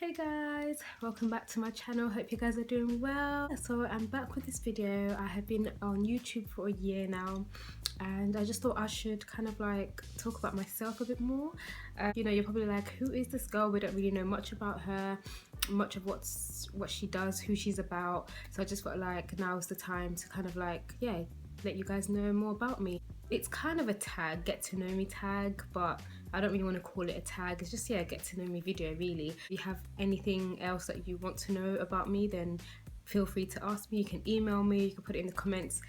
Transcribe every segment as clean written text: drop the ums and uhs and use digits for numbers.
Hey guys, welcome back to my channel. Hope you guys are doing well. So I'm back with this video. I have been on YouTube for a year now, and I just thought I should kind of like talk about myself a bit more. You know, you're probably like, who is this girl? We don't really know much about her, much of what she does, who she's about. So I just felt like now's the time to kind of like, yeah, let you guys know more about me. It's kind of a tag, get to know me tag, but I don't really want to call it a tag. It's just, yeah, get to know me video really. If you have anything else that you want to know about me, then feel free to ask me. You can email me, you can put it in the comments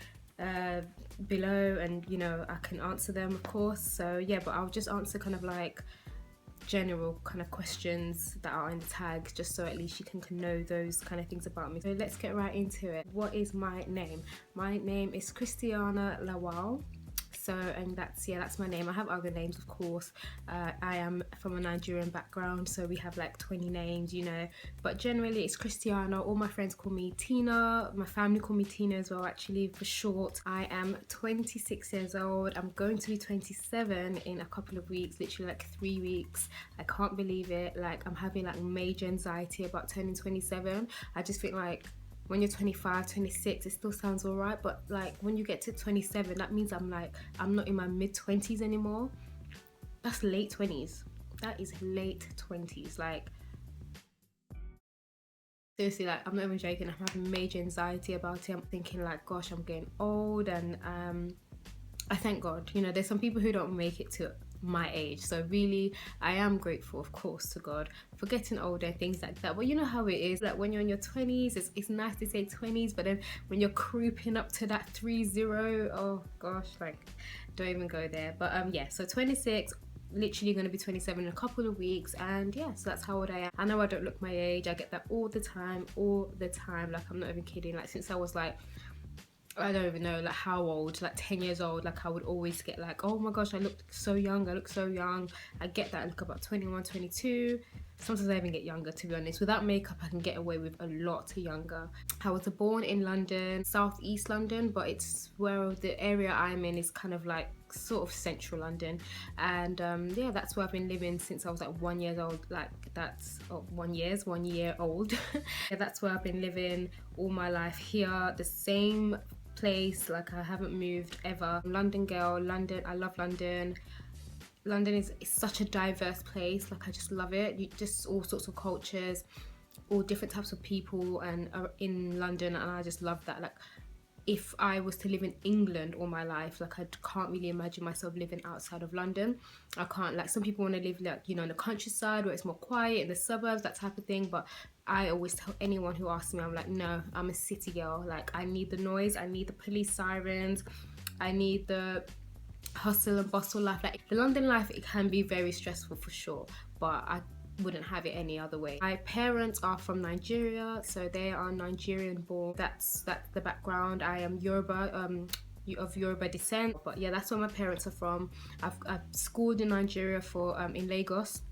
below, and you know, I can answer them, of course. So yeah, but I'll just answer kind of like general kind of questions that are in the tag, just so at least you can know those kind of things about me. So let's get right into it. What is my name? My name is Christianamlawal. So, and that's my name. I have other names, of course. I am from a Nigerian background, so we have like 20 names, you know, but generally it's Christiana. All my friends call me Tina. My family call me Tina as well, actually, for short. I am 26 years old. I'm going to be 27 in a couple of weeks, literally like 3 weeks. I can't believe it. Like, I'm having like major anxiety about turning 27. I just think like, when you're 25, 26, it still sounds all right, but like when you get to 27, that means I'm not in my mid-20s anymore. That's late 20s. That is late 20s. Like, seriously, like, I'm not even joking. I'm having major anxiety about it. I'm thinking like, gosh, I'm getting old, and I thank God. You know, there's some people who don't make it to my age, so really I am grateful, of course, to God for getting older and things like that. But you know how it is, like when you're in your 20s, it's nice to say 20s, but then when you're creeping up to that 30, oh gosh, like don't even go there. But yeah, so 26, literally going to be 27 in a couple of weeks, and yeah, so that's how old I am. I know I don't look my age. I get that all the time, like I'm not even kidding. Like since I was like, I don't even know like how old, like 10 years old, like I would always get like, oh my gosh, I look so young, I get that. I look about 21, 22. Sometimes I even get younger, to be honest. Without makeup, I can get away with a lot younger. I was born in London, southeast London, but it's where the area I'm in is kind of like sort of central London, and yeah, that's where I've been living since I was like 1 year old. Like that's 1 year old. Yeah, that's where I've been living all my life, here, the same place. Like I haven't moved ever. London girl, London, I love London. London is such a diverse place. Like I just love it. You just all sorts of cultures, all different types of people, and are in London, and I just love that. Like if I was to live in England all my life, like I can't really imagine myself living outside of London. I can't. Like some people want to live like, you know, in the countryside where it's more quiet, in the suburbs, that type of thing, but I always tell anyone who asks me, I'm like, no, I'm a city girl. Like I need the noise, I need the police sirens, I need the hustle and bustle life. Like the London life, it can be very stressful for sure, but I wouldn't have it any other way. My parents are from Nigeria, so they are Nigerian born. That's the background. I am Yoruba, of Yoruba descent, but yeah, that's where my parents are from. I've schooled in Nigeria for in Lagos.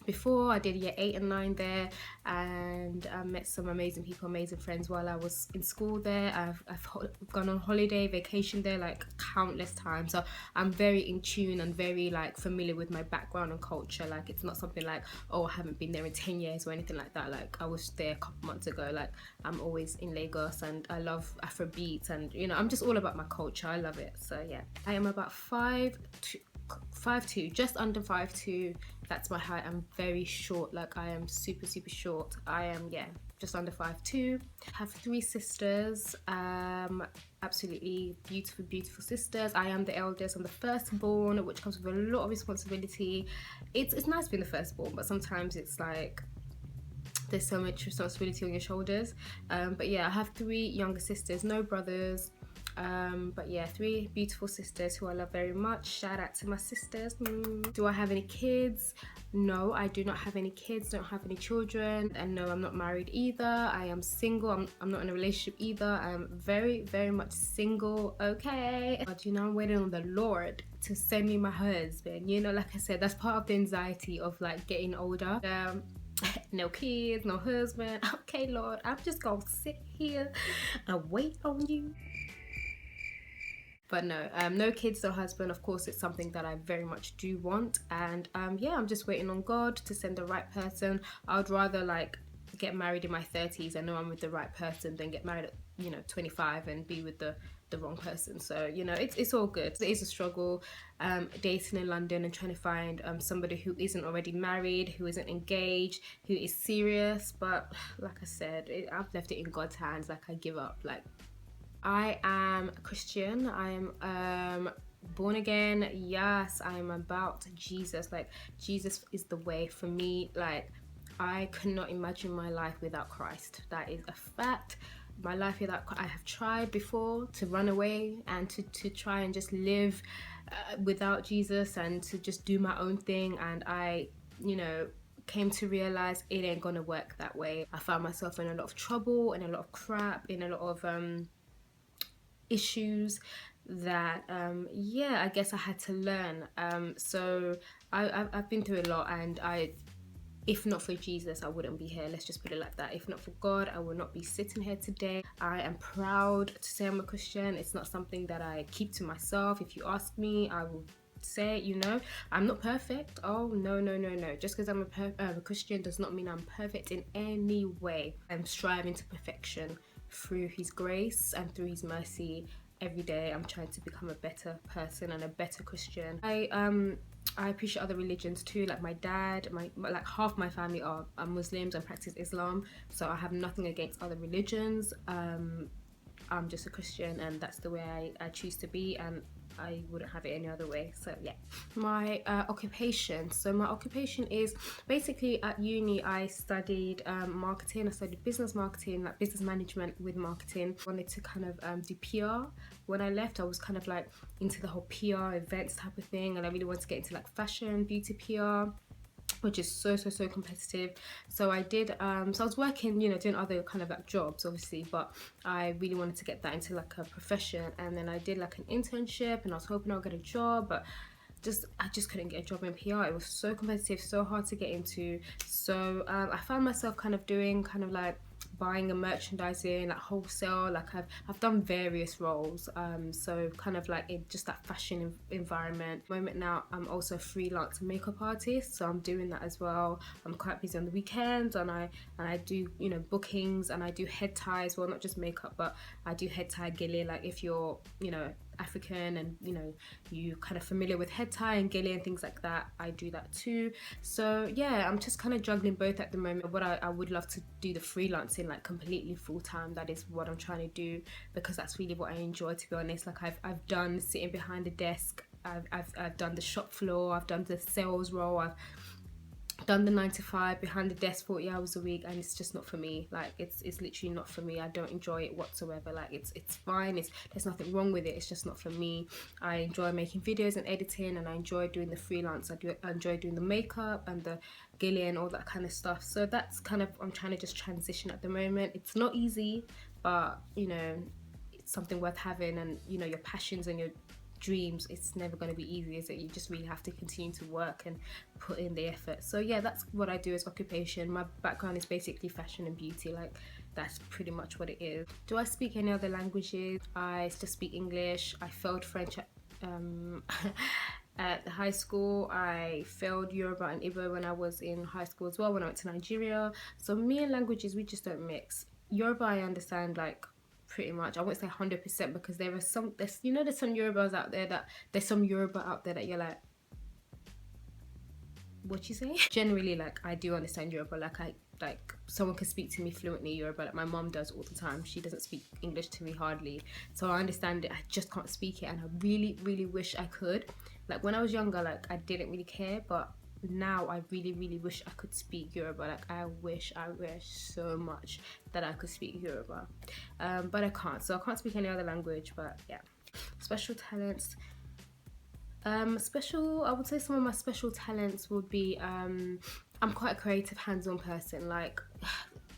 Before I did year 8 and 9 there, and I met some amazing people, amazing friends while I was in school there. I've gone on holiday, vacation there like countless times, so I'm very in tune and very like familiar with my background and culture. Like it's not something like, oh, I haven't been there in 10 years or anything like that. Like I was there a couple months ago. Like I'm always in Lagos, and I love Afrobeats, and you know, I'm just all about my culture. I love it. So yeah, I am about 5'2", just under 5'2". That's my height. I'm very short. Like I am super short. I am, yeah, just under 5'2". Have 3 sisters, absolutely beautiful sisters. I am the eldest. I'm the firstborn, which comes with a lot of responsibility. It's nice being the firstborn, but sometimes it's like there's so much responsibility on your shoulders. But yeah, I have 3 younger sisters, no brothers. But yeah, 3 beautiful sisters who I love very much. Shout out to my sisters. Do I have any kids? No, I do not have any kids. Don't have any children. And no, I'm not married either. I am single. I'm not in a relationship either. I'm very much single. Okay, but you know, I'm waiting on the Lord to send me my husband. You know, like I said, that's part of the anxiety of like getting older. No kids, no husband. Okay, Lord, I'm just gonna sit here and wait on you. But no, no kids, no husband. Of course, it's something that I very much do want, and yeah, I'm just waiting on God to send the right person. I would rather like get married in my 30s and know I'm with the right person than get married at 25 and be with the wrong person. So it's all good. It is a struggle, dating in London and trying to find somebody who isn't already married, who isn't engaged, who is serious. But like I said, I've left it in God's hands. Like, I give up. Like, I am a Christian. I am born again. Yes, I am about Jesus. Like, Jesus is the way for me. Like, I cannot imagine my life without Christ. That is a fact. My life without, I have tried before to run away and to try and just live without Jesus and to just do my own thing, and I came to realize it ain't gonna work that way. I found myself in a lot of trouble, in a lot of crap, in a lot of issues that yeah, I guess I had to learn. So I've been through a lot, and if not for Jesus, I wouldn't be here. Let's just put it like that. If not for God, I would not be sitting here today. I am proud to say I'm a Christian. It's not something that I keep to myself. If you ask me, I will say, I'm not perfect. Oh, no. Just because I'm a Christian does not mean I'm perfect in any way. I'm striving to perfection through His grace and through His mercy. Every day I'm trying to become a better person and a better Christian. I appreciate other religions too. Like, my dad, like half my family are Muslims and practice Islam, so I have nothing against other religions. I'm just a Christian, and that's the way I choose to be, and I wouldn't have it any other way. So yeah, my occupation. So my occupation is basically, at uni I studied marketing. I studied business marketing, like business management with marketing. I wanted to kind of do PR. When I left, I was kind of like into the whole PR events type of thing, and I really wanted to get into like fashion, beauty PR, which is so competitive. So I did so I was working, doing other kind of like jobs obviously, but I really wanted to get that into like a profession. And then I did like an internship, and I was hoping I'll get a job, but I just couldn't get a job in PR. It was so competitive, so hard to get into. So I found myself kind of doing kind of like buying and merchandising, like wholesale. Like I've done various roles, so kind of like in just that fashion environment. At the moment now, I'm also a freelance makeup artist, so I'm doing that as well. I'm quite busy on the weekends, and I do bookings, and I do head ties. Well, not just makeup, but I do head tie gilly. Like, if you're African and you kind of familiar with head tie and gilly and things like that, I do that too. So yeah, I'm just kind of juggling both at the moment. What I would love to do the freelancing like completely full time. That is what I'm trying to do, because that's really what I enjoy, to be honest. Like, I've done sitting behind a desk, I've done the shop floor, I've done the sales role, I've done the 9 to 5 behind the desk 40 hours a week, and it's just not for me. Like, it's literally not for me. I don't enjoy it whatsoever. Like, it's fine, there's nothing wrong with it, it's just not for me. I enjoy making videos and editing, and I enjoy doing the freelance. I enjoy doing the makeup and the gilly and all that kind of stuff. So that's kind of, I'm trying to just transition at the moment. It's not easy, but it's something worth having. And your passions and your dreams, it's never going to be easy, is it? You just really have to continue to work and put in the effort. So yeah, that's what I do as occupation. My background is basically fashion and beauty. Like, that's pretty much what it is. Do I speak any other languages? I just speak English. I failed French at high school. I failed Yoruba and Igbo when I was in high school as well, when I went to Nigeria. So me and languages, we just don't mix. Yoruba I understand, like, pretty much. I won't say 100%, because there's some Yorubas out there that you're like, what you say? Generally, like, I do understand Yoruba. Like someone can speak to me fluently Yoruba, like my mom does all the time. She doesn't speak English to me hardly, so I understand it. I just can't speak it, and I really wish I could. Like, when I was younger, like, I didn't really care, but now I really wish I could speak Yoruba. Like, I wish so much that I could speak Yoruba, but I can't. So I can't speak any other language. But yeah, special talents. I would say some of my special talents would be I'm quite a creative, hands-on person. Like,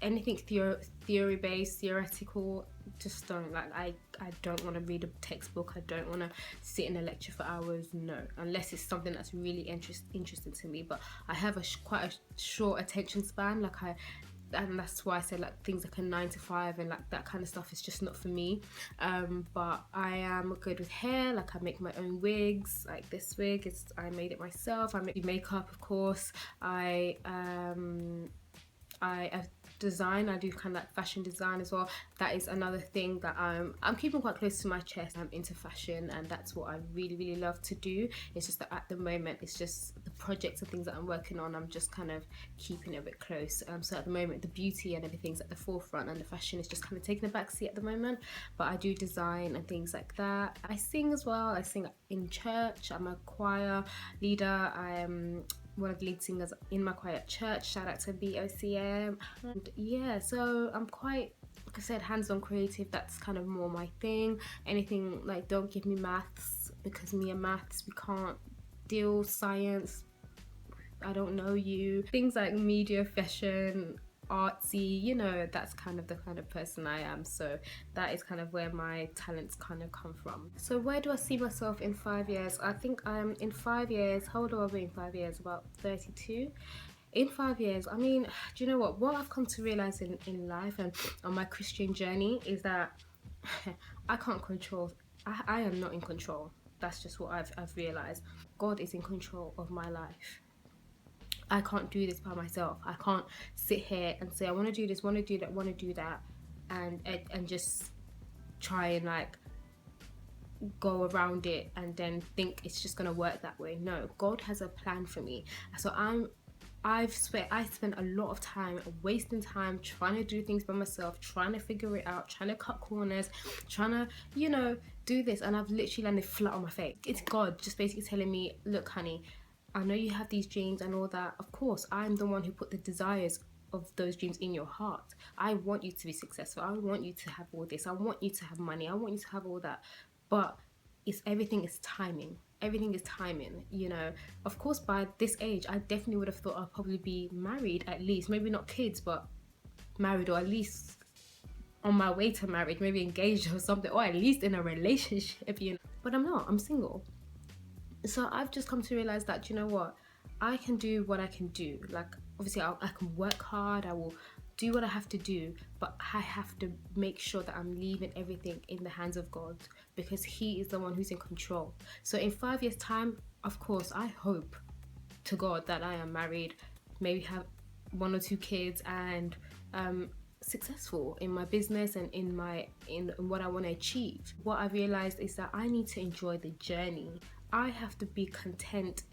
anything theory-based, theoretical, just don't like. I don't want to read a textbook. I don't want to sit in a lecture for hours. No, unless it's something that's really interesting to me. But I have quite a short attention span. Like, and that's why I said like things like a 9 to 5 and like that kind of stuff is just not for me. But I am good with hair. Like I make my own wigs. Like this wig is, I made it myself. I make makeup, of course. I design. I do kind of like fashion design as well. That is another thing that I'm keeping quite close to my chest. I'm into fashion, and that's what I really love to do. It's just that at the moment it's just the projects and things that I'm working on, I'm just kind of keeping it a bit close. So at the moment the beauty and everything's at the forefront, and the fashion is just kind of taking a back seat at the moment. But I do design and things like that. I sing as well. I sing in church. I'm a choir leader. I am one of the lead singers in my choir at church. Shout out to BOCM. And yeah, so I'm quite, like I said, hands-on creative. That's kind of more my thing. Anything like, don't give me maths, because me and maths, we can't deal. Science, I don't know you. Things like media, fashion, artsy, you know, that's kind of the kind of person I am. So that is kind of where my talents kind of come from. So where do I see myself in 5 years? I think I'm in 5 years. How old will I be in 5 years? About 32. In 5 years, I mean, do you know what I've come to realize in life and on my Christian journey is that I can't control. I am not in control. That's just what I've realized. God is in control of my life. I can't do this by myself. I can't sit here and say I want to do this, want to do that, want to do that, and just try and like go around it and then think it's just gonna work that way. No, God has a plan for me. So I spent a lot of time wasting time trying to do things by myself, trying to figure it out, trying to cut corners, trying to, you know, do this, and I've literally landed flat on my face. It's God just basically telling me, look honey, I know you have these dreams and all that. Of course, I'm the one who put the desires of those dreams in your heart. I want you to be successful. I want you to have all this. I want you to have money. I want you to have all that. But everything is timing. Everything is timing, you know. Of course, by this age, I definitely would have thought I'd probably be married at least. Maybe not kids, but married, or at least on my way to marriage, maybe engaged or something, or at least in a relationship, you know. But I'm not. I'm single. So I've just come to realize that, you know what, I can do what I can do. Like obviously I can work hard, I will do what I have to do, but I have to make sure that I'm leaving everything in the hands of God, because He is the one who's in control. So in 5 years time, of course, I hope to God that I am married, maybe have 1 or 2 kids, and successful in my business and in what I want to achieve. What I realized is that I need to enjoy the journey. I have to be content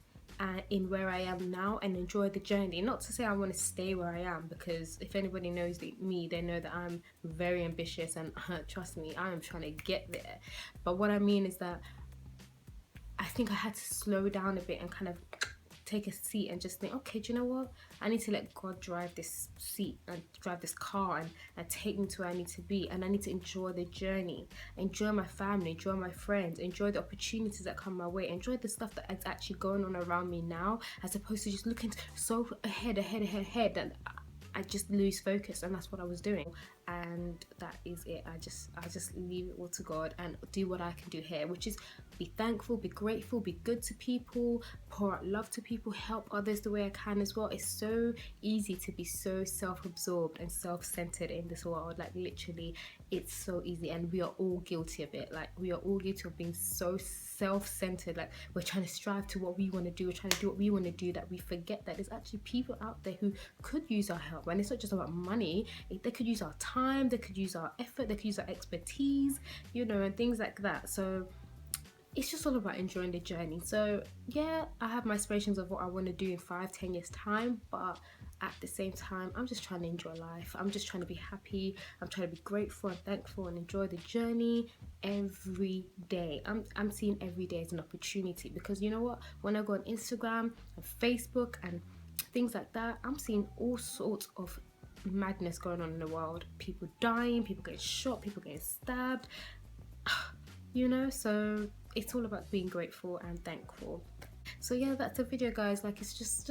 in where I am now and enjoy the journey. Not to say I want to stay where I am, because if anybody knows me, they know that I'm very ambitious, and trust me, I am trying to get there. But what I mean is that I think I had to slow down a bit and kind of take a seat and just think, okay, do you know what, I need to let God drive this seat and drive this car and take me to where I need to be, and I need to enjoy the journey, enjoy my family, enjoy my friends, enjoy the opportunities that come my way, enjoy the stuff that is actually going on around me now, as opposed to just looking so ahead, and I just lose focus. And that's what I was doing, and that is it. I just leave it all to God and do what I can do here, which is be thankful, be grateful, be good to people, pour out love to people, help others the way I can as well. It's so easy to be so self-absorbed and self-centered in this world. Like literally, it's so easy, and we are all guilty of it. Like we are all guilty of being so self-centered. Like we're trying to strive to what we want to do, we're trying to do what we want to do, that we forget that there's actually people out there who could use our help. And it's not just about money. They could use our time, they could use our effort, they could use our expertise, you know, and things like that. So it's just all about enjoying the journey. So yeah, I have my aspirations of what I want to do in 5-10 years time, but at the same time, I'm just trying to enjoy life. I'm just trying to be happy. I'm trying to be grateful and thankful and enjoy the journey every day. I'm seeing every day as an opportunity, because you know what, when I go on Instagram and Facebook and things like that, I'm seeing all sorts of madness going on in the world. People dying, people getting shot, people getting stabbed, you know. So it's all about being grateful and thankful. So yeah, that's the video, guys. Like it's just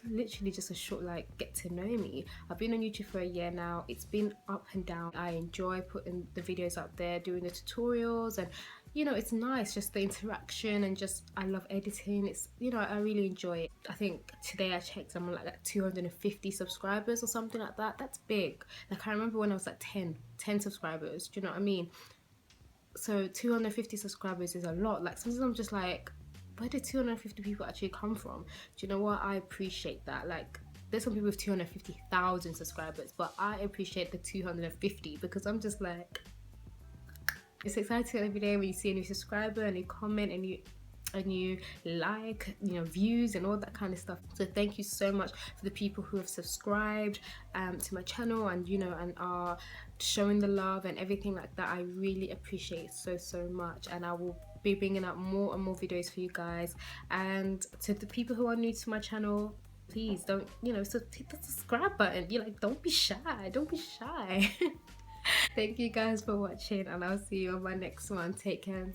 literally just a short like get to know me. I've been on YouTube for a year now. It's been up and down. I enjoy putting the videos out there, doing the tutorials and you know, it's nice, just the interaction, and just I love editing. It's, you know, I really enjoy it. I think today I checked, I'm like at 250 subscribers or something like that. That's big. Like I remember when I was like 10 subscribers, do you know what I mean? So 250 subscribers is a lot. Like sometimes I'm just like, where did 250 people actually come from? Do you know what? I appreciate that. Like there's some people with 250,000 subscribers, but I appreciate the 250 because I'm just like, it's exciting every day when you see a new subscriber and you comment and you like, you know, views and all that kind of stuff. So thank you so much for the people who have subscribed to my channel, and you know, and are showing the love and everything like that. I really appreciate it so much, and I will be bringing out more and more videos for you guys. And to the people who are new to my channel, please don't, you know, so hit the subscribe button. You like, don't be shy, don't be shy. Thank you guys for watching, and I'll see you on my next one. Take care.